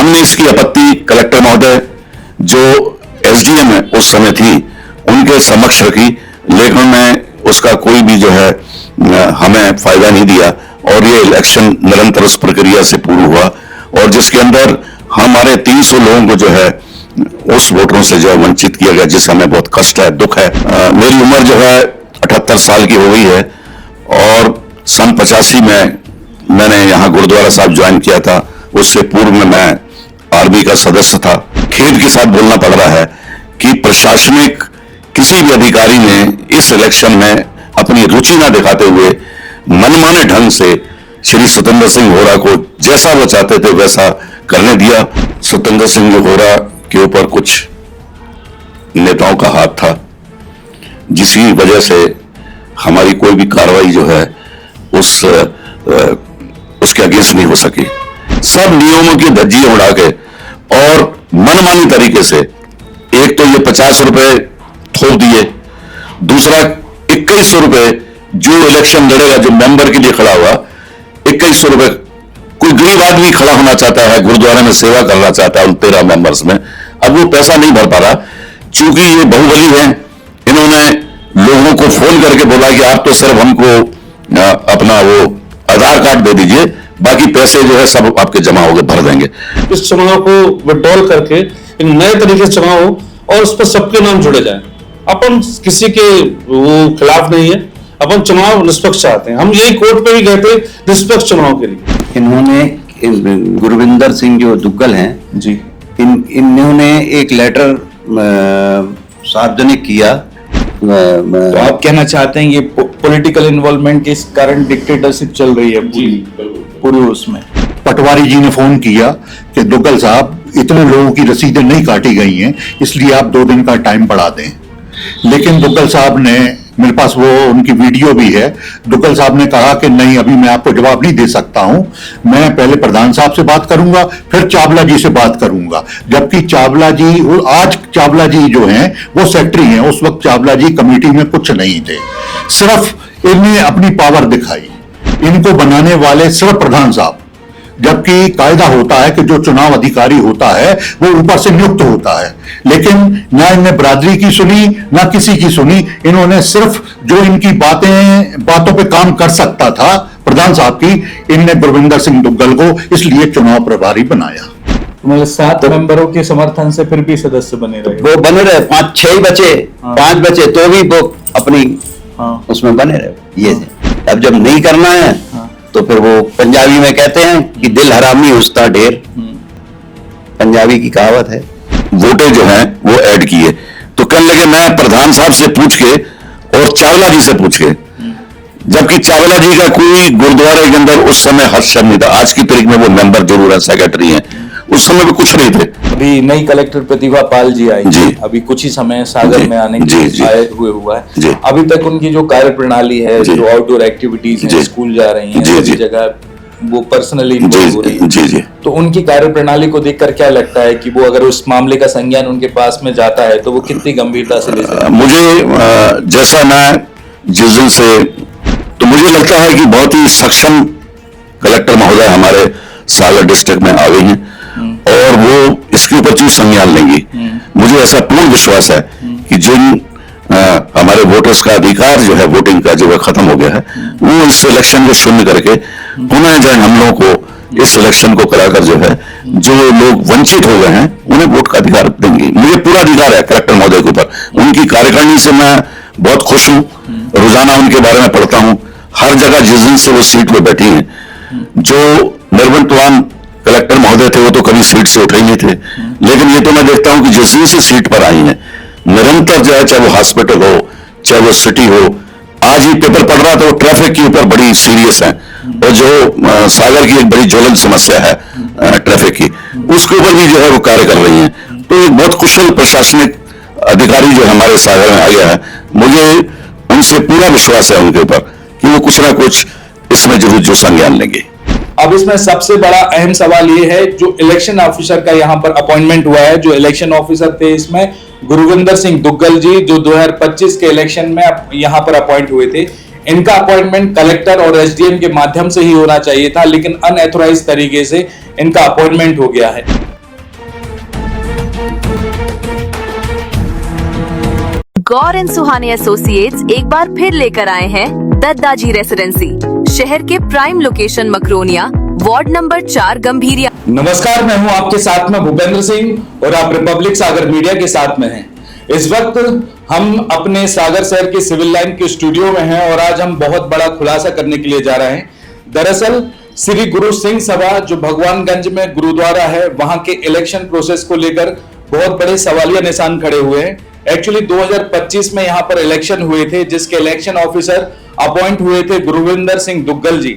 हमने इसकी आपत्ति कलेक्टर महोदय जो एसडीएम है उस समय थी उनके समक्ष रखी, लेकिन उन्होंने उसका कोई भी जो है हमें फायदा नहीं दिया और ये इलेक्शन निरंतर उस प्रक्रिया से पूर्ण हुआ और जिसके अंदर हमारे 300 लोगों को जो है उस वोटरों से जो है वंचित किया गया, जिससे हमें बहुत कष्ट है, दुख है। मेरी उम्र जो है 78 साल की हो गई है और सन 85 में मैंने यहाँ गुरुद्वारा साहब ज्वाइन किया था। उससे पूर्व में मैं आर्मी का सदस्य था। खेद के साथ बोलना पड़ रहा है कि प्रशासनिक किसी भी अधिकारी ने इस इलेक्शन में अपनी रुचि न दिखाते हुए मनमाने ढंग से श्री सत्येंद्र सिंह होरा को जैसा वो चाहते थे वैसा करने दिया। सत्येंद्र सिंह होरा के ऊपर कुछ नेताओं का हाथ था, जिसकी वजह से हमारी कोई भी कार्रवाई जो है उसके अगेंस्ट नहीं हो सकी। सब नियमों की धज्जियां उड़ा के और मनमानी तरीके से एक तो ये 50 रुपए थोप दिए, दूसरा 2100 रुपए जो इलेक्शन लड़ेगा, जो मेंबर के लिए खड़ा हुआ 2100 रुपए। कोई गरीब आदमी खड़ा होना चाहता है, गुरुद्वारे में सेवा करना चाहता है उन 13 मेंबर्स में, अब वो पैसा नहीं भर पा रहा। चूंकि ये बाहुबली है, इन्होंने लोगों को फोन करके बोला कि आप तो सिर्फ हमको अपना वो आधार कार्ड दे दीजिए, बाकी पैसे जो है सब आपके जमा होकर भर देंगे। इस चुनाव को विड्रॉल करके एक नए तरीके से चुनाव हो और उस पर सबके नाम जुड़े जाए। अपन किसी के वो खिलाफ नहीं है, अपन चुनाव निष्पक्ष चाहते हैं। हम यही कोर्ट पे भी गए थे निष्पक्ष चुनाव के लिए। इन्होंने गुरविंदर सिंह जो दुग्गल हैं जी, इन्होंने एक लेटर सार्वजनिक किया। तो आप कहना चाहते हैं ये पॉलिटिकल इन्वॉल्वमेंट के कारण डिक्टेटरशिप चल रही है पूरी उसमें। पटवारी जी ने फोन किया कि दुग्गल साहब इतने लोगों की रसीदें नहीं काटी गई हैं, इसलिए आप 2 दिन का टाइम बढ़ा दें। लेकिन दुग्गल साहब ने, मेरे पास वो उनकी वीडियो भी है, दुग्गल साहब ने कहा कि नहीं, अभी मैं आपको जवाब नहीं दे सकता हूं, मैं पहले प्रधान साहब से बात करूंगा, फिर चावला जी से बात करूंगा। जबकि चावला जी, आज चावला जी जो हैं वो सेक्रेटरी हैं, उस वक्त चावला जी कमेटी में कुछ नहीं थे। सिर्फ इन्हें अपनी पावर दिखाई, इनको बनाने वाले सिर्फ प्रधान साहब, जबकि कायदा होता है कि जो चुनाव अधिकारी होता है वो ऊपर से नियुक्त होता है। लेकिन ना इनने बरादरी की सुनी, ना किसी की सुनी। इन्होंने सिर्फ जो इनकी बातों पे काम कर सकता था प्रधान साहब की, इनने गुरविंदर सिंह दुग्गल को इसलिए चुनाव प्रभारी बनाया। मतलब 7 मेंबरों के समर्थन से फिर भी सदस्य बने रहे, वो बने रहे। 5-6 बचे, 5 बचे तो भी वो अपनी उसमें बने रहे। ये अब जब नहीं करना है तो फिर वो पंजाबी में कहते हैं कि दिल हरामी उस्ता ढेर, पंजाबी की कहावत है। वोटे जो हैं वो ऐड किए, तो कहने लगे मैं प्रधान साहब से पूछ के और चावला जी से पूछ के, जबकि चावला जी का कोई गुरुद्वारे के अंदर उस समय हस्तक्षेप नहीं था। आज की तारीख में वो मेंबर जरूर है, सेक्रेटरी हैं, उस समय भी कुछ नहीं थे। अभी नई कलेक्टर प्रतिभा पाल जी आई जी, अभी कुछ ही समय सागर में आने के आए हुआ है। अभी तक उनकी जो कार्य प्रणाली है, जो आउटडोर एक्टिविटीज है, स्कूल जा रही हैं, सभी जगह वो पर्सनली इन्वॉल्व हो रही है, तो उनकी कार्य प्रणाली को देखकर क्या लगता है कि वो अगर उस मामले का संज्ञान उनके पास में जाता है तो वो कितनी गंभीरता से ले सकते हैं? मुझे जैसा मैं जिस दिन से, तो मुझे लगता है कि बहुत ही सक्षम कलेक्टर महोदय हमारे सागर डिस्ट्रिक्ट में आ गई हैं और वो इसके ऊपर चीज संज्ञान लेंगी। मुझे ऐसा पूर्ण विश्वास है कि जिन हमारे वोटर्स का अधिकार जो है वोटिंग का जो है खत्म हो गया है, वो इस इलेक्शन को शून्य करके पुनः जो हम लोगों को इस इलेक्शन को कराकर जो है जो लोग वंचित हो गए हैं उन्हें वोट का अधिकार देंगे। मुझे पूरा अधिकार है कलेक्टर महोदय के ऊपर। उनकी कार्यकारिणी से मैं बहुत खुश हूँ, रोजाना उनके बारे में पढ़ता हूँ। हर जगह जिस दिन से वो सीट पर बैठी है, जो निर्वंतवान कलेक्टर महोदय थे वो तो कभी सीट से उठे ही नहीं थे, लेकिन ये तो मैं देखता हूं कि जिस दिन से सीट पर आई हैं निरंतर जो है, चाहे वो हॉस्पिटल हो, चाहे वो सिटी हो। आज ही पेपर पढ़ रहा था, वो ट्रैफिक के ऊपर बड़ी सीरियस है और जो सागर की एक बड़ी ज्वलंत समस्या है ट्रैफिक की, उसके ऊपर भी जो है वो कार्य कर रही हैं। तो एक बहुत कुशल प्रशासनिक अधिकारी जो हमारे सागर में आ गया है, मुझे उनसे पूरा विश्वास है उनके ऊपर कि वो कुछ ना कुछ इसमें जरूर जो संज्ञान लेंगे। अब इसमें सबसे बड़ा अहम सवाल ये है, जो इलेक्शन ऑफिसर का यहाँ पर अपॉइंटमेंट हुआ है, जो इलेक्शन ऑफिसर थे इसमें गुरविंदर सिंह दुग्गल जी, जो 2025 के इलेक्शन में यहाँ पर अपॉइंट हुए थे, इनका अपॉइंटमेंट कलेक्टर और एसडीएम के माध्यम से ही होना चाहिए था, लेकिन अनऑथराइज्ड तरीके से इनका अपॉइंटमेंट हो गया है। गौर एंड सुहाने एसोसिएट्स एक बार फिर लेकर आए हैं दद्दाजी रेसिडेंसी, शहर के prime location Makronia, ward number 4 गंभीरिया। नमस्कार, मैं हूं आपके साथ में भूपेंद्र सिंह और आप रिपब्लिक सागर मीडिया के साथ में हैं। इस वक्त हम अपने सागर शहर के सिविल लाइन के स्टूडियो में हैं और आज हम बहुत बड़ा खुलासा करने के लिए जा रहे हैं। दरअसल श्री गुरु सिंह सभा जो भगवानगंज में गुरुद्वारा है, वहां के इलेक्शन प्रोसेस को लेकर बहुत बड़े सवालिया निशान खड़े हुए हैं। एक्चुअली 2025 में यहां पर इलेक्शन हुए थे, जिसके इलेक्शन ऑफिसर अपॉइंट हुए थे गुरविंदर सिंह दुग्गल जी।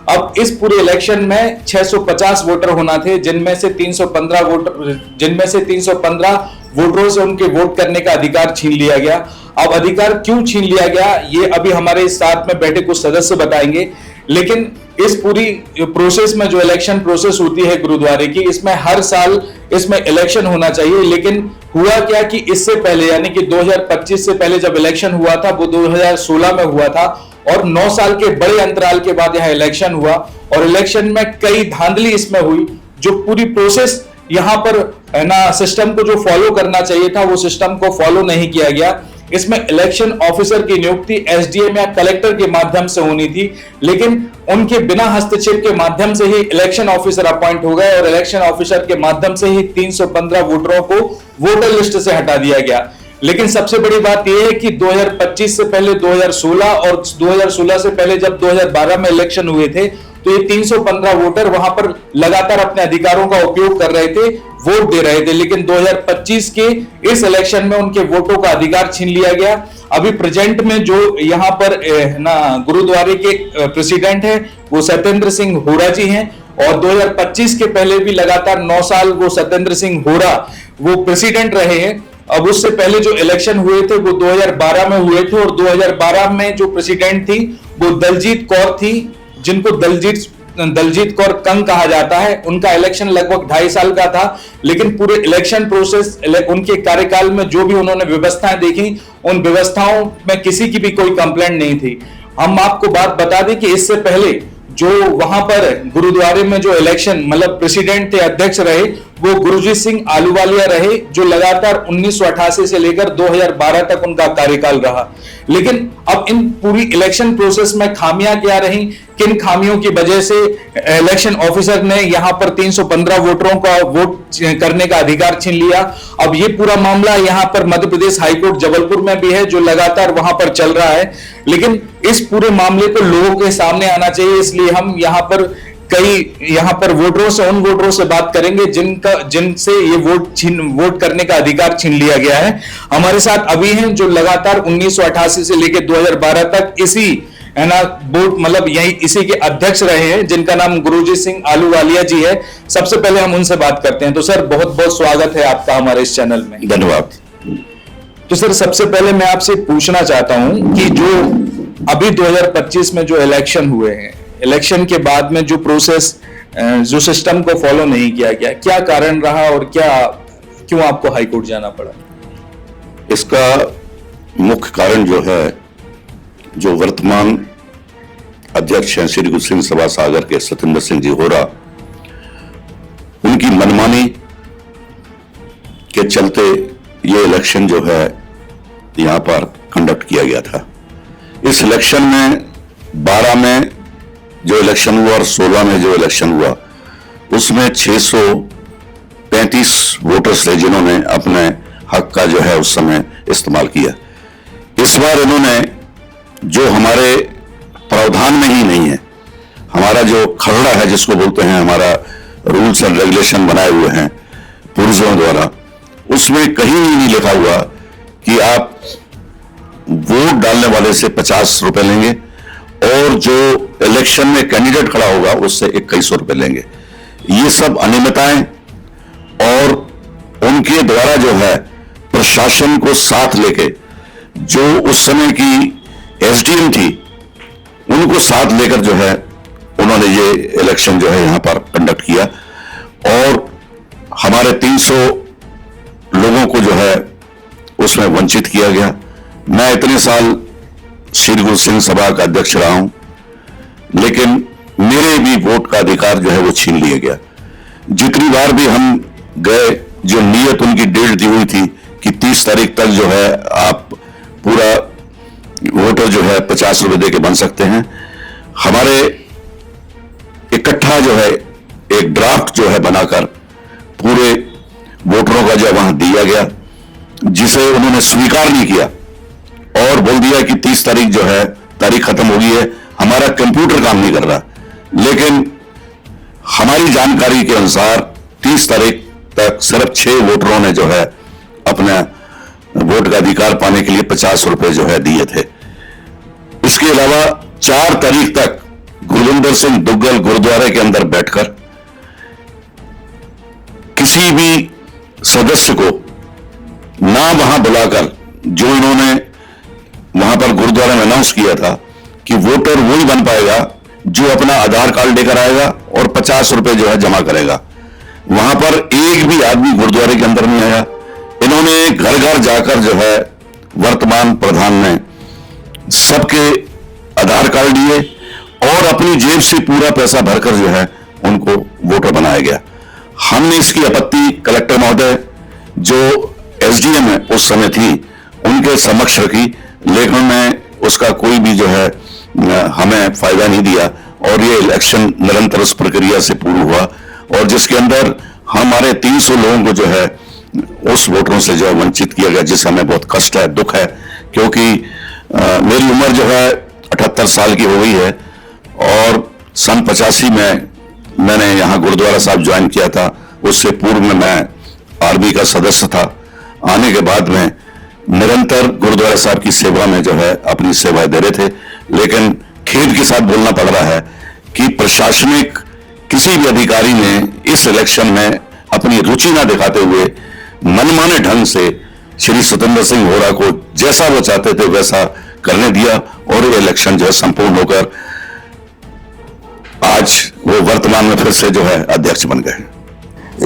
अब इस पूरे इलेक्शन में 650 वोटर होना थे, जिनमें से 315 वोटरों से उनके वोट करने का अधिकार छीन लिया गया। अब अधिकार क्यों छीन लिया गया, ये अभी हमारे साथ में बैठे कुछ सदस्य बताएंगे। लेकिन इस पूरी प्रोसेस में जो इलेक्शन प्रोसेस होती है गुरुद्वारे की, इसमें हर साल इसमें इलेक्शन होना चाहिए। लेकिन हुआ क्या कि इससे पहले यानी कि 2025 से पहले जब इलेक्शन हुआ था वो 2016 में हुआ था और 9 साल के बड़े अंतराल के बाद यहां इलेक्शन हुआ और इलेक्शन में कई धांधली इसमें हुई। जो पूरी प्रोसेस यहां पर है ना, सिस्टम को जो फॉलो करना चाहिए था वो सिस्टम को फॉलो नहीं किया गया। इसमें इलेक्शन ऑफिसर की नियुक्ति एसडीएम या कलेक्टर के माध्यम से होनी थी, लेकिन उनके बिना हस्तक्षेप के माध्यम से ही इलेक्शन ऑफिसर अपॉइंट हो गए और इलेक्शन ऑफिसर के माध्यम से ही 315 वोटरों को वोटर लिस्ट से हटा दिया गया। लेकिन सबसे बड़ी बात यह है कि 2025 से पहले 2016 और 2016 से पहले जब 2012 में इलेक्शन हुए थे तो ये 315 वोटर वहां पर लगातार अपने अधिकारों का उपयोग कर रहे थे, वोट दे रहे थे। लेकिन 2025 के इस इलेक्शन में उनके वोटों का अधिकार छीन लिया गया। अभी प्रेजेंट में जो यहाँ पर ना गुरुद्वारे के प्रेसिडेंट है वो सत्येंद्र सिंह होरा जी हैं और 2025 के पहले भी लगातार 9 साल वो सत्येंद्र सिंह होरा वो प्रेसिडेंट रहे हैं। अब उससे पहले जो इलेक्शन हुए थे वो 2012 में हुए थे और 2012 में जो प्रेसिडेंट थी वो दलजीत कौर थी, जिनको दलजीत कौर कंग कहा जाता है। उनका इलेक्शन लगभग 2.5 साल का था, लेकिन पूरे इलेक्शन प्रोसेस उनके कार्यकाल में जो भी उन्होंने व्यवस्थाएं देखी, उन व्यवस्थाओं में किसी की भी कोई कंप्लेंट नहीं थी। हम आपको बात बता दें कि इससे पहले जो वहां पर गुरुद्वारे में जो इलेक्शन मतलब प्रेसिडेंट थे, अध्यक्ष रहे, वो गुरजीत सिंह आलूवालिया रहे, जो लगातार 1988 से लेकर 2012 तक उनका कार्यकाल रहा। लेकिन अब इन पूरी इलेक्शन प्रोसेस में खामियां क्या रही, किन खामियों की वजह से इलेक्शन ऑफिसर ने यहां पर 315 वोटरों का वोट करने का अधिकार छीन लिया। अब ये पूरा मामला यहां पर मध्य प्रदेश हाईकोर्ट जबलपुर में भी है, जो लगातार वहां पर चल रहा है। लेकिन इस पूरे मामले को लोगों के सामने आना चाहिए, इसलिए हम यहां पर वोटरों से, उन वोटरों से बात करेंगे जिनसे ये वोट करने का अधिकार छीन लिया गया है। हमारे साथ अभी हैं जो लगातार 1988 से लेकर 2012 तक इसी है ना बोर्ड मतलब यही इसी के अध्यक्ष रहे हैं, जिनका नाम गुरजीत सिंह आलूवालिया जी है। सबसे पहले हम उनसे बात करते हैं। तो सर, बहुत बहुत स्वागत है आपका हमारे इस चैनल में। धन्यवाद। तो सर, सबसे पहले मैं आपसे पूछना चाहता हूं कि जो अभी 2025 में जो इलेक्शन हुए हैं, इलेक्शन के बाद में जो प्रोसेस जो सिस्टम को फॉलो नहीं किया गया, क्या कारण रहा और क्यों आपको हाईकोर्ट जाना पड़ा? इसका मुख्य कारण जो है, जो वर्तमान अध्यक्ष हैं श्री गुरु सिंह सभा सागर के सत्येंद्र सिंह जी होरा, उनकी मनमानी के चलते ये इलेक्शन जो है यहां पर कंडक्ट किया गया था। इस इलेक्शन में 12 में जो इलेक्शन हुआ और 16 में जो इलेक्शन हुआ, उसमें 635 वोटर्स थे जिन्होंने अपने हक का जो है उस समय इस्तेमाल किया। इस बार इन्होंने जो हमारे प्रावधान में ही नहीं है, हमारा जो खरड़ा है जिसको बोलते हैं, हमारा रूल्स एंड रेगुलेशन बनाए हुए हैं पूर्वजों द्वारा, उसमें कहीं नहीं लिखा हुआ कि आप वोट डालने वाले से 50 रुपए लेंगे और जो इलेक्शन में कैंडिडेट खड़ा होगा उससे 2100 रुपए लेंगे। ये सब अनियमितताएं और उनके द्वारा जो है प्रशासन को साथ लेके, जो उस समय की एसडीएम थी, उनको साथ लेकर जो है उन्होंने ये इलेक्शन जो है यहां पर कंडक्ट किया और हमारे 300 लोगों को जो है उसमें वंचित किया गया। मैं इतने साल श्री गुरु सिंह सभा का अध्यक्ष रहा हूं, लेकिन मेरे भी वोट का अधिकार जो है वो छीन लिया गया। जितनी बार भी हम गए, जो नियत उनकी डेट दी हुई थी कि 30 तारीख तक जो है आप पूरा वोटर जो है 50 रुपए दे के बन सकते हैं। हमारे इकट्ठा जो है एक ड्राफ्ट जो है बनाकर पूरे वोटरों का जो वहां दिया गया, जिसे उन्होंने स्वीकार नहीं किया और बोल दिया कि 30 तारीख जो है तारीख खत्म हो गई है, हमारा कंप्यूटर काम नहीं कर रहा। लेकिन हमारी जानकारी के अनुसार 30 तारीख तक सिर्फ 6 वोटरों ने जो है अपना वोट का अधिकार पाने के लिए 50 रुपए जो है दिए थे। इसके अलावा 4 तारीख तक गुरविंदर सिंह दुग्गल गुरुद्वारे के अंदर बैठकर किसी भी सदस्य को ना वहां बुलाकर, जो इन्होंने वहां पर गुरुद्वारे में अनाउंस किया था कि वोटर वही बन पाएगा जो अपना आधार कार्ड लेकर आएगा और 50 रुपए जो है जमा करेगा, वहां पर एक भी आदमी गुरुद्वारे के अंदर नहीं आया। इन्होंने घर घर जाकर जो है वर्तमान प्रधान ने सबके आधार कार्ड लिए और अपनी जेब से पूरा पैसा भरकर जो है उनको वोटर बनाया गया। हमने इसकी आपत्ति कलेक्टर महोदय जो एसडीएम है उस समय थी उनके समक्ष रखी, लेकिन उन्होंने उसका कोई भी जो है हमें फायदा नहीं दिया और ये इलेक्शन निरंतर उस प्रक्रिया से पूर्ण हुआ और जिसके अंदर हमारे 300 लोगों को जो है उस वोटरों से जो है वंचित किया गया, जिससे हमें बहुत कष्ट है, दुख है। क्योंकि मेरी उम्र जो है 78 साल की हो गई है और सन 85 में मैंने यहाँ गुरुद्वारा साहब ज्वाइन किया था। उससे पूर्व में मैं आर्मी का सदस्य था। आने के बाद में निरंतर गुरुद्वारा साहब की सेवा में जो है अपनी सेवाएं दे रहे थे, लेकिन खेद के साथ बोलना पड़ रहा है कि प्रशासनिक किसी भी अधिकारी ने इस इलेक्शन में अपनी रुचि ना दिखाते हुए मनमाने ढंग से श्री सतेंद्र सिंह होरा को जैसा वो चाहते थे वैसा करने दिया और ये इलेक्शन जो है संपूर्ण होकर आज वो वर्तमान में फिर से जो है अध्यक्ष बन गए।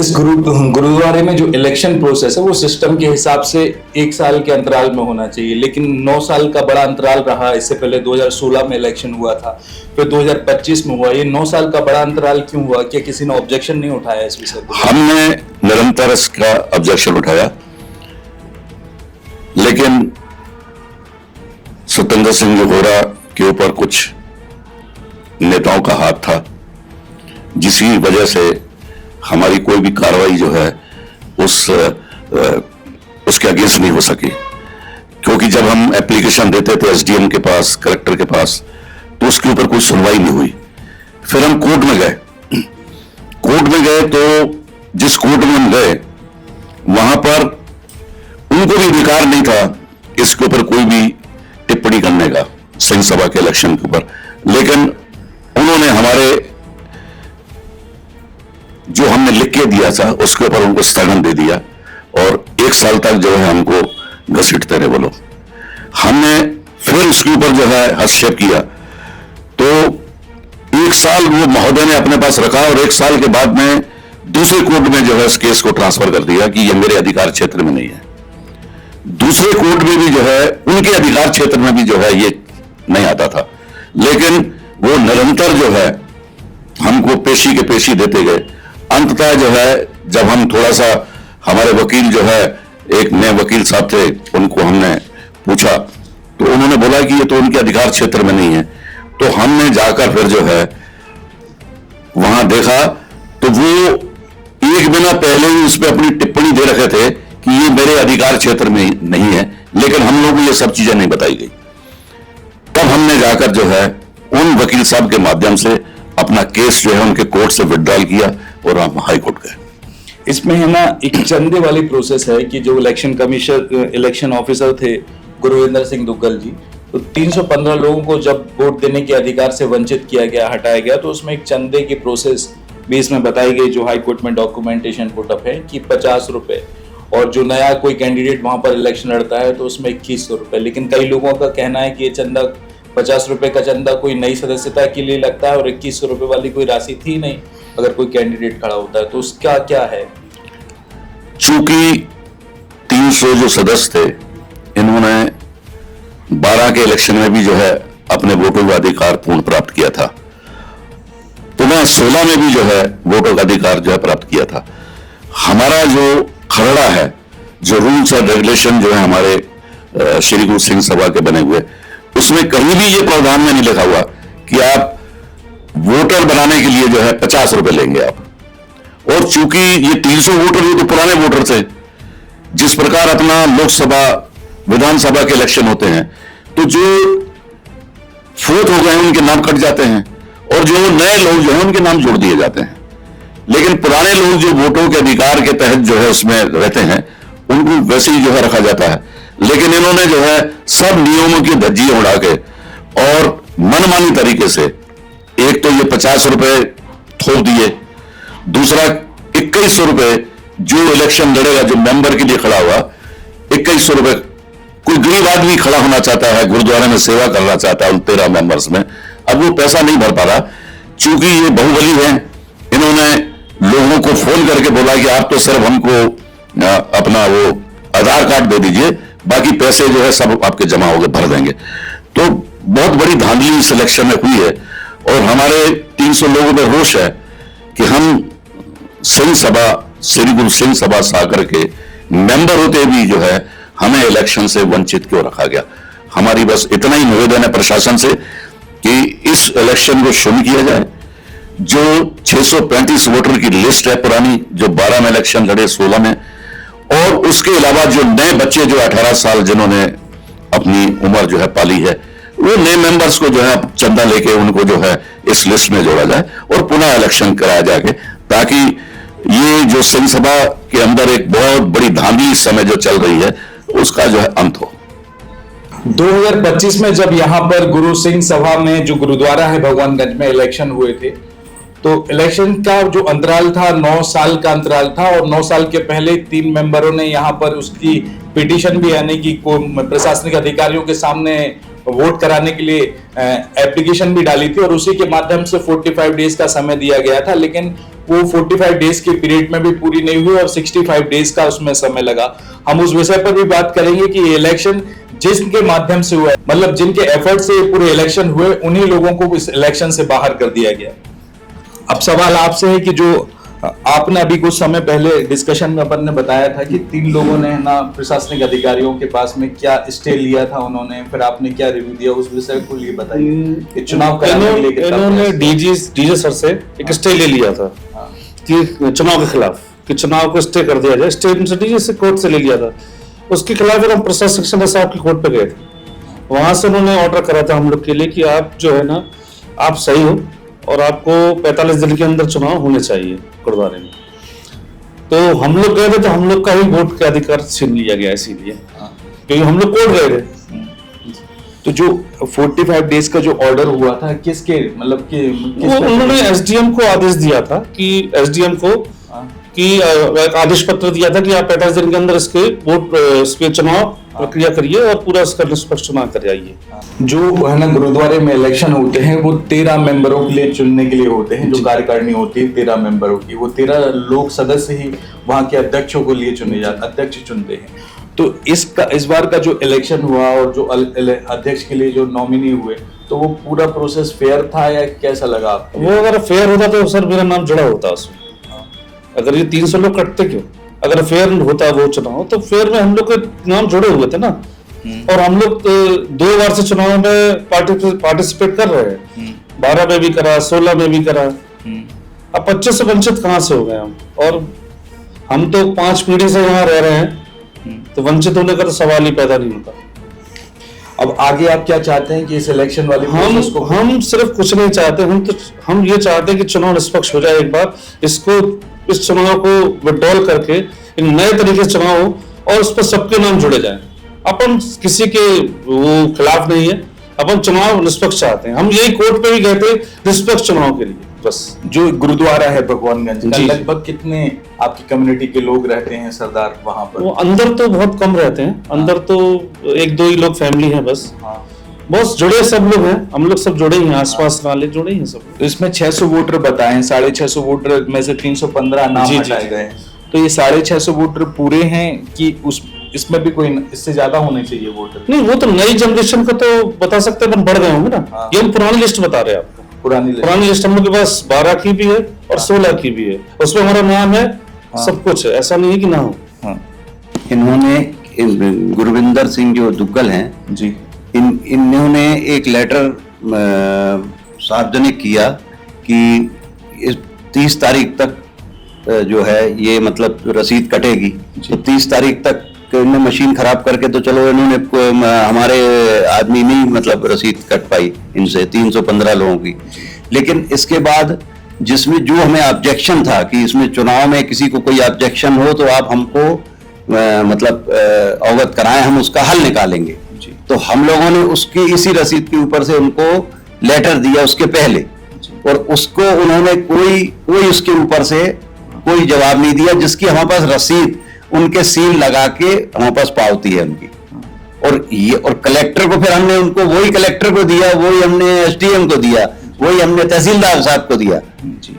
इस गुरुद्वारे में जो इलेक्शन प्रोसेस है वो सिस्टम के हिसाब से 1 साल के अंतराल में होना चाहिए, लेकिन 9 साल का बड़ा अंतराल रहा। इससे पहले 2016 में इलेक्शन हुआ था, फिर 2025 में हुआ। ये 9 साल का बड़ा अंतराल क्यों हुआ? क्या किसी ने ऑब्जेक्शन नहीं उठाया इस विषय पर? हमने निरंतर इसका ऑब्जेक्शन उठाया, लेकिन सतेंद्र सिंह होरा के ऊपर कुछ नेताओं का हाथ था, जिसकी वजह से हमारी कोई भी कार्रवाई जो है उसके अगेंस्ट नहीं हो सकी। क्योंकि जब हम एप्लीकेशन देते थे एसडीएम के पास, कलेक्टर के पास, तो उसके ऊपर कोई सुनवाई नहीं हुई। फिर हम कोर्ट में गए तो जिस कोर्ट में हम गए वहां पर उनको भी अधिकार नहीं था इसके ऊपर कोई भी टिप्पणी करने का सिंह सभा के इलेक्शन के ऊपर, लेकिन उन्होंने हमारे जो हमने लिख के दिया था उसके ऊपर उनको स्थगन दे दिया और 1 साल तक जो है हमको घसीटते रहे वो लोग। हमने फिर उसके ऊपर जो है हस्तक्षेप किया तो 1 साल वो महोदय ने अपने पास रखा और 1 साल के बाद में दूसरे कोर्ट में जो है इस केस को ट्रांसफर कर दिया कि ये मेरे अधिकार क्षेत्र में नहीं है। दूसरे कोर्ट में भी जो है उनके अधिकार क्षेत्र में भी जो है ये नहीं आता था, लेकिन वो निरंतर जो है हमको पेशी के पेशी देते गए। अंततः जो है जब हम थोड़ा सा, हमारे वकील जो है एक नए वकील साहब थे, उनको हमने पूछा तो उन्होंने बोला कि ये तो उनके अधिकार क्षेत्र में नहीं है। तो हमने जाकर फिर जो है वहां देखा तो वो एक महीना पहले ही उस पर अपनी टिप्पणी दे रखे थे कि ये मेरे अधिकार क्षेत्र में नहीं है, लेकिन हम लोग को ये सब चीजें नहीं बताई गई। तब हमने जाकर जो है उन वकील साहब के माध्यम से अपना केस जो है उनके कोर्ट से विड्रॉल किया और हम हाई कोर्ट गए। इसमें है ना एक चंदे वाली प्रोसेस है कि जो इलेक्शन ऑफिसर थे गुरविंदर सिंह दुग्गल जी, तो 315 लोगों को जब वोट देने के अधिकार से वंचित किया गया, हटाया गया, तो उसमें एक चंदे की प्रोसेस भी इसमें बताई गई जो हाई कोर्ट में डॉक्यूमेंटेशन पुटअप है कि 50 रुपए, और जो नया कोई कैंडिडेट वहां पर इलेक्शन लड़ता है तो उसमें 2100 रुपए। लेकिन कई लोगों का कहना है कि ये चंदा 50 रुपए का चंदा कोई नई सदस्यता के लिए लगता है और 2100 रुपए वाली कोई राशि थी नहीं अगर कोई कैंडिडेट खड़ा होता है, तो उसका क्या है? चूंकि 300 जो सदस्य थे इन्होंने 12 के इलेक्शन में भी जो है अपने वोटों का अधिकार पूर्ण प्राप्त किया था, पुनः 16 में भी जो है वोटों का अधिकार जो है प्राप्त किया था। हमारा जो खरड़ा है, जो रूल्स और रेगुलेशन जो है हमारे श्री गुरु सिंह सभा के बने हुए, उसमें कहीं भी ये प्रावधान में नहीं लिखा हुआ कि आप वोटर बनाने के लिए जो है 50 रुपए लेंगे आप। और चूंकि ये 300 वोटर ये तो पुराने वोटर थे, जिस प्रकार अपना लोकसभा विधानसभा के इलेक्शन होते हैं तो जो फोर्थ हो गए हैं उनके नाम कट जाते हैं और जो नए लोग जो हैं उनके नाम जोड़ दिए जाते हैं। लेकिन पुराने लोग जो वोटों के अधिकार के तहत जो है उसमें रहते हैं उनको वैसे ही जो है रखा जाता है। लेकिन इन्होंने जो है सब नियमों की धज्जियां उड़ा के और मनमानी तरीके से एक तो ये 50 रुपए थोप दिए, दूसरा 2100 रुपए जो इलेक्शन लड़ेगा, जो मेंबर के लिए खड़ा हुआ 2100 रुपए। कोई गरीब आदमी खड़ा होना चाहता है, गुरुद्वारे में सेवा करना चाहता है उन 13 मेंबर्स में, अब वो पैसा नहीं भर पा रहा। चूंकि ये बाहुबली है, इन्होंने लोगों को फोन करके बोला कि आप तो सिर्फ हमको अपना वो आधार कार्ड दे दीजिए, बाकी पैसे जो है सब आपके जमा होकर भर देंगे। तो बहुत बड़ी धांधली इस इलेक्शन में हुई है और हमारे 300 लोगों में रोष है कि हम सिंह सभा, श्री गुरु सिंह सभा सागर के मेंबर होते भी जो है हमें इलेक्शन से वंचित क्यों रखा गया। हमारी बस इतना ही निवेदन है प्रशासन से कि इस इलेक्शन को शून्य किया जाए। जो 635 वोटर की लिस्ट है पुरानी, जो 12 में इलेक्शन लड़े, 16 में, और उसके अलावा जो नए बच्चे जो 18 साल जिन्होंने अपनी उम्र जो है पाली है, वो नए मेंबर्स को जो है चंदा लेके उनको जो है इस लिस्ट में जोड़ा जाए और पुनः इलेक्शन कराया जाके, ताकि ये जो सिंह सभा के अंदर एक बहुत बड़ी धांधली इस समय जो चल रही है उसका जो है अंत हो। 2025 में जब यहाँ पर गुरु सिंह सभा में जो गुरुद्वारा है भगवानगंज में इलेक्शन हुए थे, तो इलेक्शन का जो अंतराल था 9 साल का अंतराल था और 9 साल के पहले 3 मेंबरों ने यहाँ पर उसकी पिटीशन भी, यानी कि प्रशासनिक अधिकारियों के सामने वोट कराने के लिए एप्लीकेशन भी डाली थी और उसी के माध्यम से 45 डेज का समय दिया गया था। लेकिन वो 45 डेज के पीरियड में भी पूरी नहीं हुई और 65 डेज का उसमें समय लगा। हम उस विषय पर भी बात करेंगे कि इलेक्शन जिसके माध्यम से हुआ है, मतलब जिनके एफर्ट से पूरे इलेक्शन हुए, उन्हीं लोगों को इस इलेक्शन से बाहर कर दिया गया। अब सवाल आपसे है कि जो आपने अभी कुछ समय पहले डिस्कशन में अपन ने बताया था कि 3 लोगों ने ना प्रशासनिक अधिकारियों के पास में क्या स्टे लिया था उन्होंने, फिर आपने क्या रिव्यू दिया, उस विषय को लिए बताइए कि चुनाव कराने के लिए इन्होंने डीजे सर से एक स्टे ले लिया था कि चुनाव के खिलाफ, कि चुनाव को स्टे कर दिया जाए। स्टे डीजे से कोर्ट से ले लिया था, उसके खिलाफ हम प्रशासन साहब की कोर्ट पे गए थे। वहां से उन्होंने ऑर्डर करा था हम लोग के लिए कि आप जो है ना, आप सही हो और आपको 45 दिन के अंदर चुनाव होने चाहिए गुरुद्वारे में। तो हम लोग गए थे, तो हम लोग का ही वोट का अधिकार छीन लिया गया, इसीलिए क्योंकि हम लोग कोर्ट गए थे। तो जो 45 डेज का जो ऑर्डर हुआ था किसके, मतलब कि उन्होंने एसडीएम को आदेश दिया था कि एसडीएम को कि एक आदेश पत्र दिया था कि आप 45 दिन के अंदर इसके चुनाव प्रक्रिया करिए और पूरा इसका निष्पक्ष चुनाव कराइए। जो है ना गुरुद्वारे में इलेक्शन होते हैं वो 13 मेंबरों के लिए चुनने के लिए होते हैं, जो कार्यकारिणी होती है 13 मेंबरों की, वो 13 लोग सदस्य ही वहां के अध्यक्षों को लिए अध्यक्ष चुनते हैं। तो इस बार का जो इलेक्शन हुआ और जो अध्यक्ष के लिए जो नॉमिनी हुए, तो वो पूरा प्रोसेस फेयर था या कैसा लगा आपको? वो अगर फेयर होता तो सर मेरा नाम जुड़ा होता उसमें। अगर ये 300 लोग कटते क्यों? अगर फेयर होता वो चुनाव तो फेयर में हम लोग के नाम जुड़े हुए थे ना, और हम लोग 2 बार से चुनाव में पार्टिसिपेट कर रहे हैं। 12 में भी करा, 16 में भी करा। अब 25 से वंचित कहाँ से हो गए हम? और हम तो 5 पीढ़ी से यहाँ रह रहे हैं, तो वंचित होने का तो सवाल ही पैदा नहीं होता। अब आगे आप क्या चाहते हैं कि इस इलेक्शन वाले हम सिर्फ कुछ नहीं चाहते, हम ये चाहते हैं कि चुनाव निष्पक्ष हो जाए एक बार। इस चुनाव को विड्रॉल करके एक नए तरीके से चुनाव हो और उस पर सबके नाम जुड़े जाएं। अपन किसी के वो खिलाफ नहीं है, अपन चुनाव निष्पक्ष चाहते हैं। हम यही कोर्ट पे भी गए थे निष्पक्ष चुनाव के लिए। बस जो गुरुद्वारा है भगवानगंज का, लगभग कितने आपकी कम्युनिटी के लोग रहते हैं सरदार वहां पर? वो अंदर तो बहुत कम रहते हैं, अंदर तो 1-2 ही लोग फैमिली है बस। बहुत जुड़े सब लोग हैं, हम लोग सब जुड़े ही हैं, आसपास वाले जुड़े ही हैं सब। तो इसमें 600 वोटर बताएं, 650 वोटर में से 315 नाम हटाए गए। तो ये 650 वोटर पूरे हैं कि इसमें भी कोई इससे ज्यादा होने चाहिए वोटर? नहीं, वो तो नई जनरेशन को तो बता सकते हैं, बढ़ गए होंगे ना। ये हम पुरानी लिस्ट बता रहे हैं आपको। पुरानी लिस्ट हम लोग के पास 12 की भी है और 16 की भी है, उसमें हमारा नाम है, सब कुछ है, ऐसा नहीं है कि ना हो। इन्होंने गुरविंदर सिंह जो दुग्गल हैं जी, इन्होंने एक लेटर सार्वजनिक किया कि इस 30 तारीख तक जो है ये मतलब रसीद कटेगी, तो 30 तारीख तक इन्होंने मशीन खराब करके तो चलो इन्होंने हमारे आदमी नहीं मतलब रसीद कट पाई इनसे 315 लोगों की। लेकिन इसके बाद जिसमें जो हमें ऑब्जेक्शन था कि इसमें चुनाव में किसी को कोई ऑब्जेक्शन हो तो आप हमको मतलब अवगत कराएं, हम उसका हल निकालेंगे। तो हम लोगों ने उसकी इसी रसीद के ऊपर से उनको लेटर दिया उसके पहले, और उसको उन्होंने कोई उसके ऊपर से कोई जवाब नहीं दिया, जिसकी हमारे पास रसीद उनके सील लगा के हमारे पास पावती है उनकी। और कलेक्टर को फिर हमने उनको वही कलेक्टर को दिया, वही हमने एसडीएम को दिया, वही हमने तहसीलदार साहब को दिया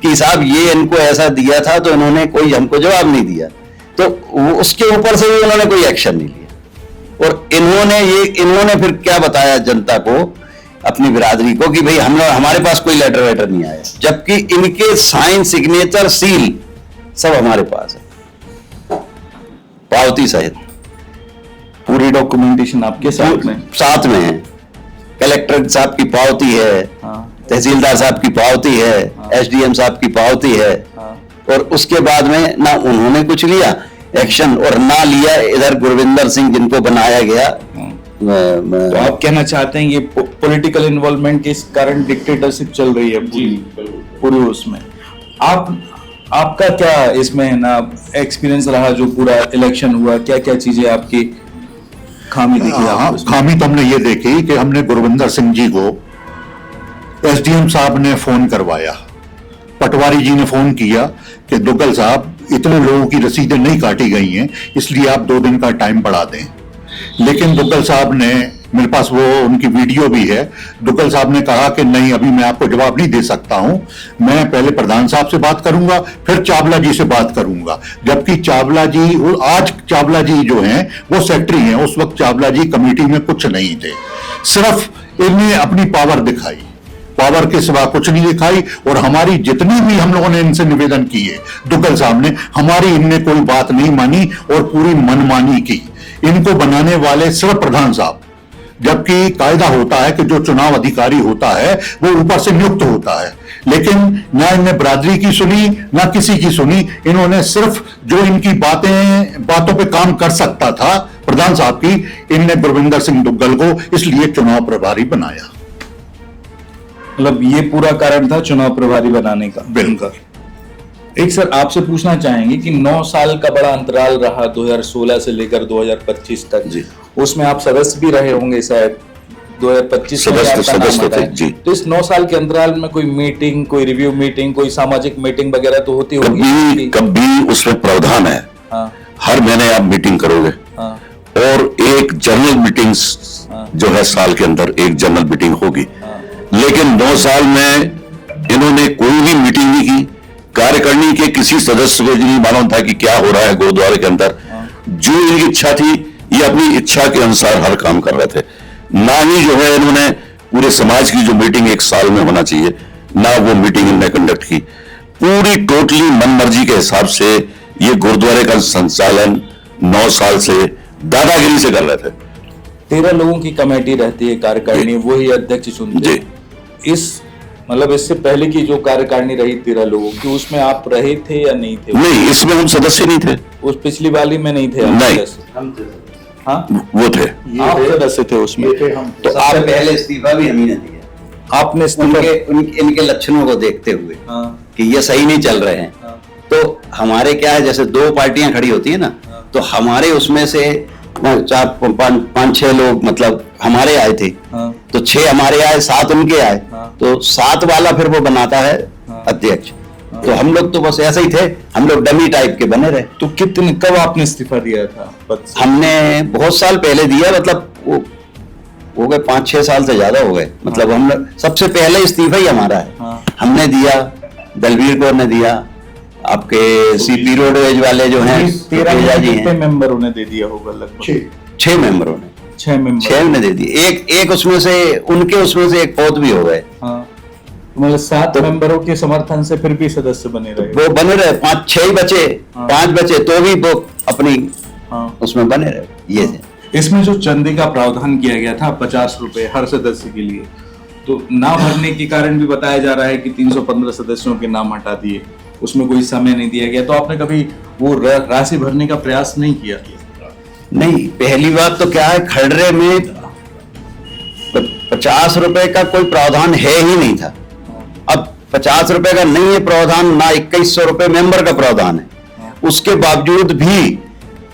कि साहब ये इनको ऐसा दिया था, तो इन्होंने कोई हमको जवाब नहीं दिया, तो उसके ऊपर से भी उन्होंने कोई एक्शन नहीं लिया। और इन्होंने फिर क्या बताया जनता को, अपनी बिरादरी को, कि भाई हमारे पास कोई लेटर वेटर नहीं आया, जबकि इनके साइन सिग्नेचर सील सब हमारे पास है, पावती सहित पूरी डॉक्यूमेंटेशन आपके साथ में है। कलेक्टर साहब की पावती है, तहसीलदार साहब की पावती है, एसडीएम साहब की पावती है, और उसके बाद में ना उन्होंने कुछ लिया एक्शन और ना लिया इधर गुरविंदर सिंह जिनको बनाया गया। तो आप कहना चाहते हैं ये पॉलिटिकल इन्वॉल्वमेंट के कारण डिक्टेटरशिप चल रही है पूरी उसमें। आपका क्या इसमें ना एक्सपीरियंस रहा, जो पूरा इलेक्शन हुआ, क्या क्या चीजें आपकी खामी देखी? खामी तो हमने ये देखी कि हमने गुरविंदर सिंह जी को एसडीएम साहब ने फोन करवाया, पटवारी जी ने फोन किया कि दुग्गल साहब इतने लोगों की रसीदें नहीं काटी गई हैं, इसलिए आप 2 दिन का टाइम बढ़ा दें। लेकिन दुग्गल साहब ने, मेरे पास वो उनकी वीडियो भी है, दुग्गल साहब ने कहा कि नहीं अभी मैं आपको जवाब नहीं दे सकता हूं, मैं पहले प्रधान साहब से बात करूंगा फिर चावला जी से बात करूंगा। जबकि चावला जी, आज चावला जी जो हैं वो सेक्रेटरी हैं, उस वक्त चावला जी कमेटी में कुछ नहीं थे, सिर्फ इन्हें अपनी पावर दिखाई, पावर के सिवा कुछ नहीं दिखाई। और हमारी जितनी भी हम लोगों ने इनसे निवेदन किए, दुग्गल साहब ने, हमारी इनने कोई बात नहीं मानी और पूरी मनमानी की। इनको बनाने वाले सिर्फ प्रधान साहब, जबकि कायदा होता है कि जो चुनाव अधिकारी होता है वो ऊपर से नियुक्त होता है। लेकिन ना इनने बिरादरी की सुनी ना किसी की सुनी, इन्होंने सिर्फ जो इनकी बातों पे काम कर सकता था प्रधान साहब की, इनने गुरविंदर सिंह दुग्गल को इसलिए चुनाव प्रभारी बनाया। मतलब ये पूरा कारण था चुनाव प्रभारी बनाने का। बिल्कुल। एक सर आपसे पूछना चाहेंगे कि 9 साल का बड़ा अंतराल रहा 2016 से लेकर 2025 तक जी, उसमें आप सदस्य भी रहे होंगे शायद, 2025 में आपका नाम आता है जी। तो इस 9 साल के अंतराल में कोई मीटिंग, कोई रिव्यू मीटिंग, कोई सामाजिक मीटिंग वगैरह तो होती होगी? कभी उसमें प्रावधान है, हर महीने आप मीटिंग करोगे, और एक जनरल मीटिंग्स जो है साल के अंदर एक जनरल मीटिंग होगी। लेकिन 9 साल में इन्होंने कोई भी मीटिंग नहीं की, कार्यकारिणी के किसी सदस्य को नहीं मालूम था कि क्या हो रहा है गुरुद्वारे के अंदर। जो इनकी इच्छा थी, ये अपनी इच्छा के अनुसार हर काम कर रहे थे। ना ही जो है इन्होंने पूरे समाज की जो मीटिंग एक साल में होना चाहिए, ना वो मीटिंग इन्होंने कंडक्ट की। पूरी टोटली मनमर्जी के हिसाब से ये गुरुद्वारे का संचालन 9 साल से दादागिरी से कर रहे थे। 13 लोगों की कमेटी रहती है कार्यकारिणी, वही अध्यक्ष चुनते हैं। इस मतलब इससे पहले की जो कार्यकारिणी रही 13 लोगों की, उसमें आप रहे थे या नहीं थे? नहीं, इसमें हम सदस्य नहीं थे। उस पिछली वाली में नहीं थे? नहीं, हाँ वो थे, आप सदस्य थे उसमें। तो आप पहले इस्तीफा भी हम ही ने दिया, आपने इनके लक्षणों को देखते हुए कि ये सही नहीं चल रहे हैं। तो हमारे क्या है, जैसे 2 पार्टियां खड़ी होती है ना, तो हमारे उसमें से 4-5-6 लोग मतलब हमारे आए थे, तो 6 हमारे आए, 7 उनके आए, तो 7 वाला फिर वो बनाता है अध्यक्ष। तो हम लोग तो बस ऐसे ही थे, हम लोग डमी टाइप के बने रहे। तो कब आपने इस्तीफा दिया था पद से? हमने बहुत साल पहले दिया, मतलब वो हो गए 5-6 साल से ज्यादा हो गए। मतलब हम सबसे पहले इस्तीफा ही हमारा है। हमने दिया, दलवीर कौर ने दिया, आपके सीपी रोडवेज वाले जो हैं 13 मेंबरों ने दे दिया होगा लगभग। 6 मेंबरों ने, 6 ने दे दिए। एक उसमें से उनके उसमें से एक पौध भी हो गए। मतलब 7 मेंबरों के समर्थन से फिर भी सदस्य बने रहे। वो बने रहे, 5-6 बचे, 5 बचे तो भी वो अपनी उसमें बने रहे। ये है। इसमें जो चंदे का प्रावधान किया गया था 50 रुपए हर सदस्य के लिए, तो ना भरने के कारण भी बताया जा रहा है कि 315 सदस्यों के नाम हटा दिए, उसमें कोई समय नहीं दिया गया। तो आपने कभी वो राशि भरने का प्रयास नहीं किया? नहीं, पहली बात तो क्या है, खड़रे में 50 रुपए का कोई प्रावधान है ही नहीं था। अब 50 रुपए का नहीं है प्रावधान, ना 2100 रुपए मेंबर का प्रावधान है। उसके बावजूद भी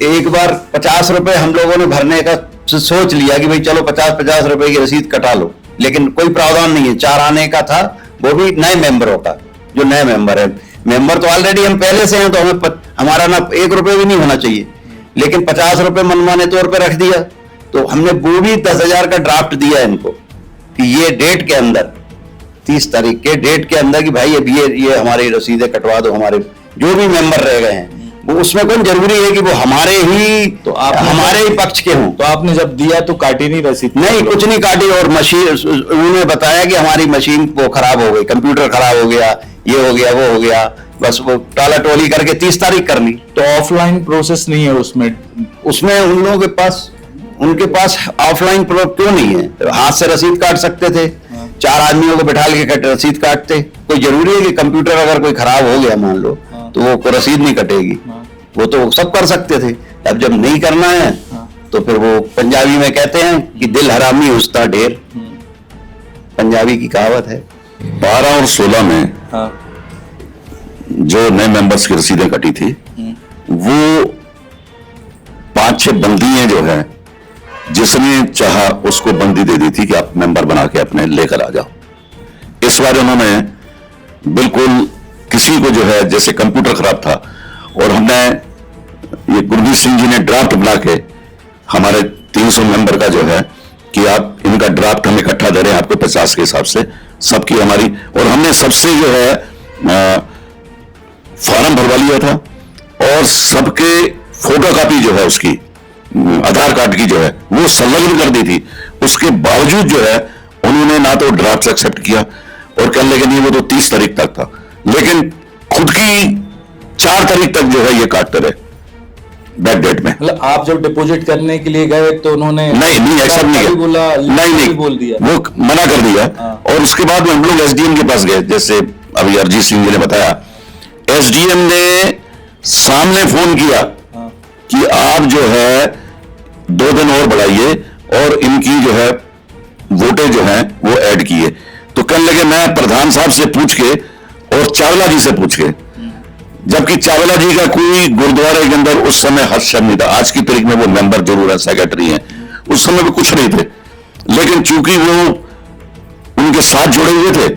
एक बार 50 रुपए हम लोगों ने भरने का सोच लिया कि भाई चलो 50-50 रुपए की रसीद कटा लो, लेकिन कोई प्रावधान नहीं है। 4 आने का था, वो भी नए मेंबरों का, जो नए मेंबर है। मेंबर तो ऑलरेडी हम पहले से हैं, तो हमें हमारा ना 1 रुपए भी नहीं होना चाहिए, लेकिन 50 रुपए मनमाने तौर पर रख दिया। तो हमने वो भी 10,000 का ड्राफ्ट दिया इनको कि ये डेट के अंदर, 30 तारीख के डेट के अंदर, कि भाई अब ये हमारी रसीदें कटवा दो, हमारे जो भी मेंबर रह गए हैं। वो उसमें कौन जरूरी है कि वो हमारे ही पक्ष के हों। तो आपने जब दिया तो काटी नहीं रसीद? नहीं, कुछ नहीं काटी। और मशीन, उन्होंने बताया कि हमारी मशीन वो खराब हो गई, कंप्यूटर खराब हो गया, ये हो गया, वो हो गया, बस वो टाला टोली करके 30 तारीख कर ली। तो ऑफलाइन प्रोसेस नहीं है उसमें उन लोगों के पास, उनके पास ऑफलाइन क्यों नहीं है? हाथ से रसीद काट सकते थे, 4 आदमियों को बैठा के रसीद काटते। कोई जरूरी है कि कंप्यूटर अगर कोई खराब हो गया मान लो, तो वो रसीद नहीं कटेगी? वो तो सब कर सकते थे। अब जब नहीं करना है तो फिर वो पंजाबी में कहते हैं कि दिल हरामी उस्ता ढेर, पंजाबी की कहावत है। 12 और 16 में जो नए मेंबर्स की रसीदें कटी थी, वो 5-6 बंदियां जो है, जिसने चाहा उसको बंदी दे दी थी कि आप मेंबर बना के अपने लेकर आ जाओ। इस बार उन्होंने बिल्कुल किसी को जो है, जैसे कंप्यूटर खराब था, और हमने ये गुरमीत सिंह जी ने ड्राफ्ट बना के हमारे 300 मेंबर का जो है कि आप इनका ड्राफ्ट हम इकट्ठा दे रहे हैं आपको 50 के हिसाब से, सबकी हमारी, और हमने सबसे जो है फॉर्म भरवा लिया था, और सबके फोटोकॉपी जो है उसकी आधार कार्ड की जो है वो संलग्न कर दी थी। उसके बावजूद जो है उन्होंने ना तो ड्राफ्ट एक्सेप्ट किया और कहने लगे नहीं वो तो 30 तारीख तक था, लेकिन खुद की 4 तारीख तक जो है ये काटते रहे बैक डेट में। मतलब आप जब डिपॉजिट करने के लिए गए तो उन्होंने नहीं एक्सेप्ट नहीं बोला, नहीं बोल दिया, वो मना कर दिया। और उसके बाद में हम लोग एसडीएम के पास गए, जैसे अभी अरिजीत सिंह जी ने बताया, एसडीएम ने सामने फोन किया कि आप जो है 2 दिन और बढ़ाइए और इनकी जो है वोटें जो है वो ऐड किए। तो कहने लगे मैं प्रधान साहब से पूछ के और चावला जी से पूछ के, जबकि चावला जी का कोई गुरुद्वारे के अंदर उस समय हस्तक्षेप नहीं था। आज की तारीख में वो मेंबर जरूर है, सेक्रेटरी हैं, उस समय भी कुछ नहीं थे, लेकिन चूंकि वो उनके साथ जुड़े हुए थे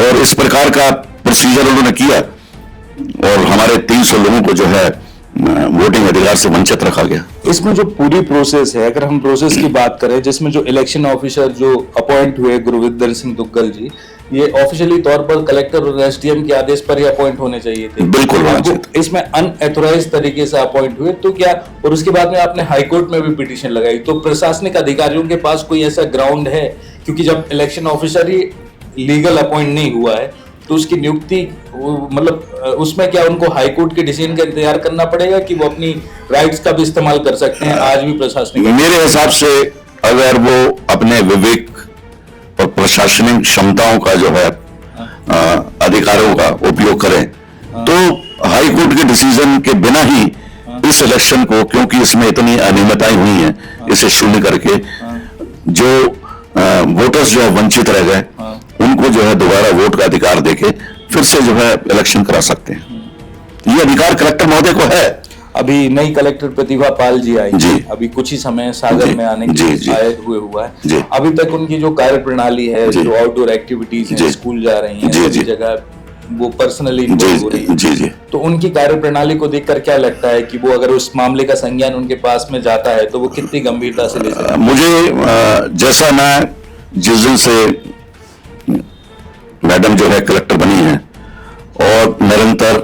और इस प्रकार का प्रोसीजर उन्होंने किया और हमारे 300 लोगों को जो है वोटिंग अधिकार से वंचित रखा गया। इसमें जो पूरी प्रोसेस है, अगर हम प्रोसेस की बात करें, जिसमें जो इलेक्शन ऑफिसर जो अपॉइंट हुए गुरविंदर सिंह दुग्गल जी, ये ऑफिशियली तौर पर कलेक्टर और एसडीएम के आदेश पर ही अपॉइंट होने चाहिए थे। बिल्कुल इसमें अनऑथराइज्ड तरीके से अपॉइंट हुए तो क्या, और उसके बाद में आपने हाईकोर्ट में भी पिटीशन लगाई, तो प्रशासनिक अधिकारियों के पास कोई ऐसा ग्राउंड है? क्योंकि जब इलेक्शन ऑफिसर ही लीगल अपॉइंट नहीं हुआ है तो उसकी नियुक्ति, मतलब उसमें क्या उनको हाईकोर्ट के डिसीजन का इंतजार करना पड़ेगा कि वो अपनी राइट्स का भी इस्तेमाल कर सकते हैं? आज भी प्रशासनिक, मेरे हिसाब से अगर वो अपने विवेक और प्रशासनिक क्षमताओं का जो है अधिकारों का उपयोग करें तो हाईकोर्ट के डिसीजन के बिना ही इस इलेक्शन को, क्योंकि इसमें इतनी अनियमितताएं हुई हैं, इसे शून्य करके जो वोटर्स जो है वंचित रह गए उनको जो है दोबारा वोट का अधिकार देके फिर से जो है इलेक्शन करा सकते हैं। ये अधिकार कलेक्टर महोदय को है। अभी नई कलेक्टर प्रतिभा पाल जी आई जी, अभी कुछ ही समय सागर में आने की आयत हुआ है। अभी तक उनकी जो कार्य प्रणाली है, जो आउटडोर एक्टिविटीज है, स्कूल जा रही हैं, सभी जगह वो पर्सनली इन्वॉल्व हो रही है, तो उनकी कार्य प्रणाली को देखकर क्या लगता है कि वो अगर उस मामले का संज्ञान उनके पास में जाता है तो वो कितनी गंभीरता से ले सकते हैं? मुझे जैसा मैं जिस दिन से मैडम जो है कलेक्टर बनी है और निरंतर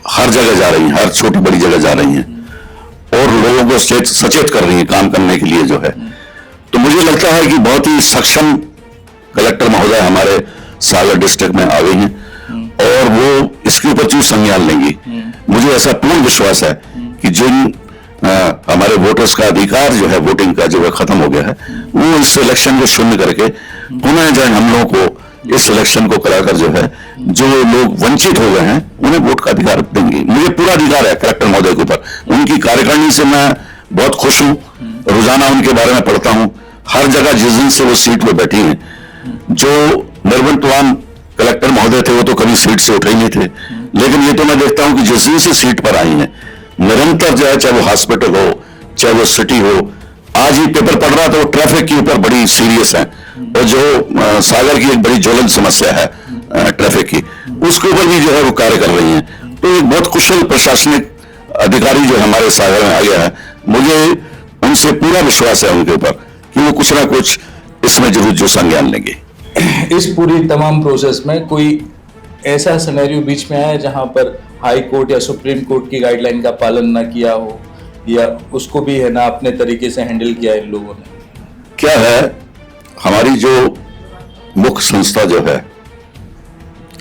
हर जगह जा रही हैं, हर छोटी बड़ी जगह जा रही हैं और लोगों को सचेत कर रही हैं काम करने के लिए जो है, तो मुझे लगता है कि बहुत ही सक्षम कलेक्टर महोदय हमारे सागर डिस्ट्रिक्ट में आ गई हैं और वो इसके ऊपर चूज संज्ञान लेंगी। मुझे ऐसा पूर्ण विश्वास है कि जिन हमारे वोटर्स का अधिकार जो है वोटिंग का जो है खत्म हो गया है, वो इस इलेक्शन को शून्य करके पुनः जो हम लोगों को इस इलेक्शन को कराकर जो है जो लोग वंचित हो गए हैं उन्हें वोट का अधिकार देंगे। मुझे पूरा अधिकार है कलेक्टर महोदय के ऊपर, उनकी कार्यकारिणी से मैं बहुत खुश हूं, रोजाना उनके बारे में पढ़ता हूं। हर जगह जिस दिन से वो सीट पे बैठी हैं, जो निर्वंतवान कलेक्टर महोदय थे वो तो कभी सीट से उठे ही नहीं थे, लेकिन ये तो मैं देखता हूं कि जिस दिन से सीट पर आई हैं निरंतर जो है, चाहे वो हॉस्पिटल हो चाहे वो सिटी हो। आज ही पेपर पढ़ रहा था, वो ट्रैफिक के ऊपर बड़ी सीरियस है, और जो सागर की एक बड़ी ज्वलन समस्या है ट्रैफिक की, उसके ऊपर भी जो है वो कार्य कर रही हैं। तो एक बहुत कुशल प्रशासनिक अधिकारी जो हमारे सागर में आ गया है, मुझे उनसे पूरा विश्वास है उनके ऊपर कि वो कुछ ना कुछ इसमें जरूर जो संज्ञान लेंगे। इस पूरी तमाम प्रोसेस में कोई ऐसा सिनेरियो बीच में आया जहां पर हाई कोर्ट या सुप्रीम कोर्ट की गाइडलाइन का पालन ना किया हो, या उसको भी है ना अपने तरीके से हैंडल किया इन लोगों ने? क्या है, हमारी जो मुख्य संस्था जो है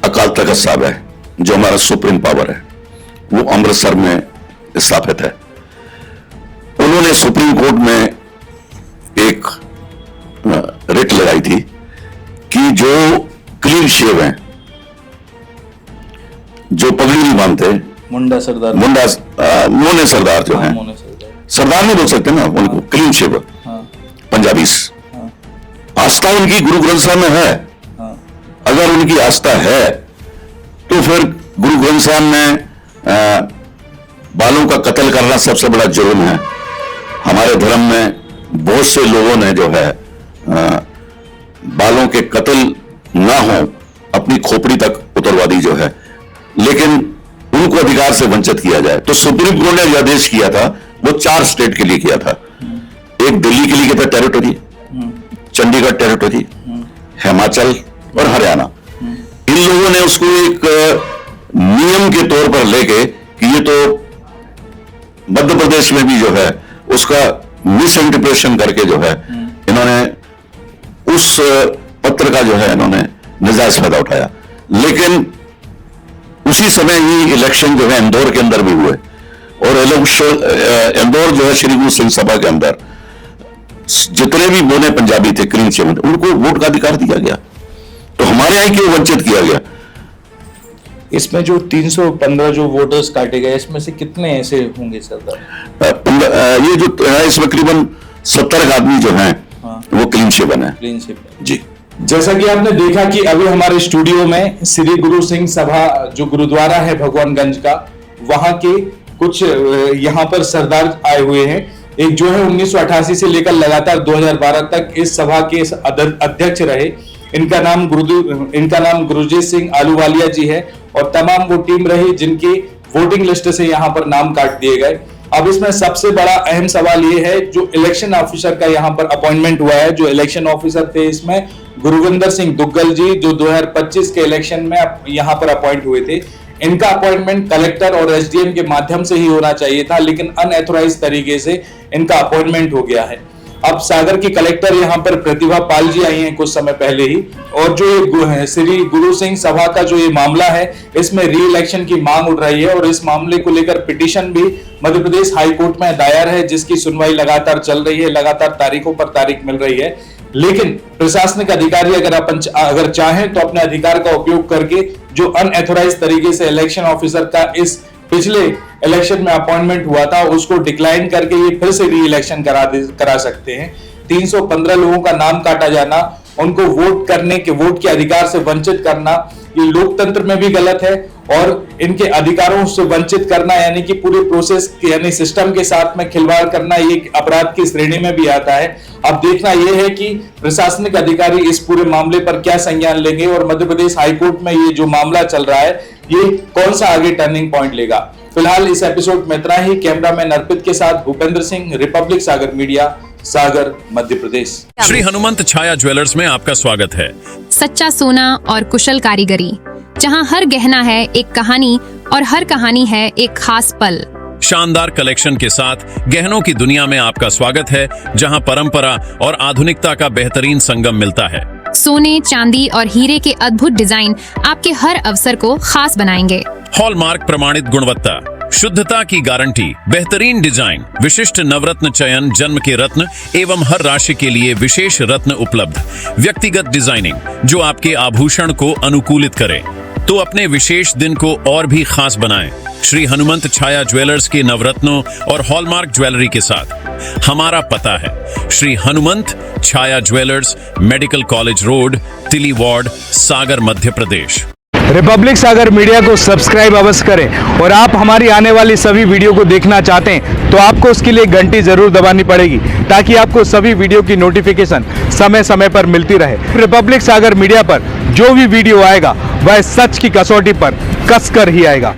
अकाल तख्त साहब है, जो हमारा सुप्रीम पावर है, वो अमृतसर में स्थापित है। उन्होंने सुप्रीम कोर्ट में एक रिट लगाई थी कि जो क्लीन शेव हैं, जो पगड़ी नहीं बांधते, मुंडा सरदार, मोने सरदार जो हैं, सरदार नहीं बोल सकते ना उनको, क्लीन शेव पंजाबी, आस्था उनकी गुरु ग्रंथ साहब में है। अगर उनकी आस्था है तो फिर गुरु ग्रंथ साहब में बालों का कत्ल करना सबसे बड़ा जुर्म है। हमारे धर्म में बहुत से लोगों ने जो है बालों के कत्ल ना हो अपनी खोपड़ी तक उतरवा दी जो है, लेकिन उनको अधिकार से वंचित किया जाए। तो सुप्रीम कोर्ट ने जो आदेश किया था वो 4 स्टेट के लिए किया था। एक दिल्ली के लिए किया था टेरिटरी, चंडीगढ़ टेरिटरी, हिमाचल और हरियाणा। इन लोगों ने उसको एक नियम के तौर पर लेके कि ये तो मध्य प्रदेश में भी जो है उसका मिस इंटरप्रिटेशन करके जो है इन्होंने उस पत्र का जो है इन्होंने निजायज फायदा उठाया। लेकिन उसी समय ही इलेक्शन जो है इंदौर के अंदर भी हुए, और इंदौर जो है श्री गुरु सिंह सभा के अंदर जितने भी बोने पंजाबी थे, क्लीन शेव, उनको वोट का अधिकार दिया गया। तो हमारे यहाँ क्यों वंचित किया गया? इसमें जो 315 जो वोटर्स काटे गए, इसमें से कितने ऐसे होंगे सरदार? ये जो इसमें करीबन 70 आदमी जो हैं वो क्लीन शेवन है। क्लीन शेव जी। जैसा कि आपने देखा कि अभी हमारे स्टूडियो में श्री गुरु सिंह सभा जो गुरुद्वारा है भगवानगंज का, वहां के कुछ यहाँ पर सरदार आए हुए हैं। एक जो है 1988 से लेकर लगातार 2012 तक इस सभा के अध्यक्ष रहे। इनका नाम गुरजीत सिंह आलूवालिया जी है, और तमाम वो टीम रही जिनकी वोटिंग लिस्ट से यहाँ पर नाम काट दिए गए। अब इसमें सबसे बड़ा अहम सवाल ये है, जो इलेक्शन ऑफिसर का यहाँ पर अपॉइंटमेंट हुआ है, जो इलेक्शन ऑफिसर थे इसमें गुरुविंदर सिंह दुग्गल जी, जो 2025 के इलेक्शन में यहाँ पर अपॉइंट हुए थे। इनका अपॉइंटमेंट कलेक्टर और एसडीएम के माध्यम से ही होना चाहिए था, लेकिन अनऑथराइज्ड तरीके से इनका अपॉइंटमेंट हो गया है। अब सागर की कलेक्टर यहाँ पर प्रतिभा पाल जी आई हैं कुछ समय पहले ही, और जो ये श्री गुरु सिंह सभा का जो ये मामला है, इसमें री इलेक्शन की मांग उठ रही है, और इस मामले को लेकर पिटीशन भी मध्य प्रदेश हाई कोर्ट में दायर है, जिसकी सुनवाई लगातार चल रही है, लगातार तारीखों पर तारीख मिल रही है। लेकिन प्रशासनिक अधिकारी अगर चाहें तो अपने अधिकार का उपयोग करके जो अनऑथराइज्ड तरीके से इलेक्शन ऑफिसर का इस पिछले इलेक्शन में अपॉइंटमेंट हुआ था उसको डिक्लाइन करके ये फिर से री इलेक्शन करा सकते हैं। 315 लोगों का नाम काटा जाना, उनको वोट के अधिकार से वंचित करना, ये लोकतंत्र में भी गलत है, और इनके अधिकारों से वंचित करना यानी कि पूरे प्रोसेस यानी सिस्टम के साथ में खिलवाड़ करना, ये अपराध की श्रेणी में भी आता है। अब देखना यह है कि प्रशासनिक अधिकारी इस पूरे मामले पर क्या संज्ञान लेंगे, और मध्य प्रदेश हाईकोर्ट में ये जो मामला चल रहा है ये कौन सा आगे टर्निंग पॉइंट लेगा। फिलहाल इस एपिसोड में इतना ही। कैमरामैन अर्पित के साथ भूपेंद्र सिंह, रिपब्लिक सागर मीडिया, सागर, मध्य प्रदेश। श्री हनुमंत छाया ज्वेलर्स में आपका स्वागत है। सच्चा सोना और कुशल कारीगरी, जहां हर गहना है एक कहानी और हर कहानी है एक खास पल। शानदार कलेक्शन के साथ गहनों की दुनिया में आपका स्वागत है, जहां परंपरा और आधुनिकता का बेहतरीन संगम मिलता है। सोने, चांदी और हीरे के अद्भुत डिजाइन आपके हर अवसर को खास बनाएंगे। हॉलमार्क प्रमाणित गुणवत्ता, शुद्धता की गारंटी, बेहतरीन डिजाइन, विशिष्ट नवरत्न चयन, जन्म के रत्न एवं हर राशि के लिए विशेष रत्न उपलब्ध, व्यक्तिगत डिजाइनिंग जो आपके आभूषण को अनुकूलित करे, तो अपने विशेष दिन को और भी खास बनाएं। श्री हनुमंत छाया ज्वेलर्स के नवरत्नों और हॉलमार्क ज्वेलरी के साथ। हमारा पता है श्री हनुमंत छाया ज्वेलर्स, मेडिकल कॉलेज रोड, तिली वार्ड, सागर, मध्य प्रदेश। रिपब्लिक सागर मीडिया को सब्सक्राइब अवश्य करें और आप हमारी आने वाली सभी वीडियो को देखना चाहते हैं तो आपको उसके लिए घंटी जरूर दबानी पड़ेगी ताकि आपको सभी वीडियो की नोटिफिकेशन समय समय पर मिलती रहे। रिपब्लिक सागर मीडिया पर जो भी वीडियो आएगा वह सच की कसौटी पर कसकर ही आएगा।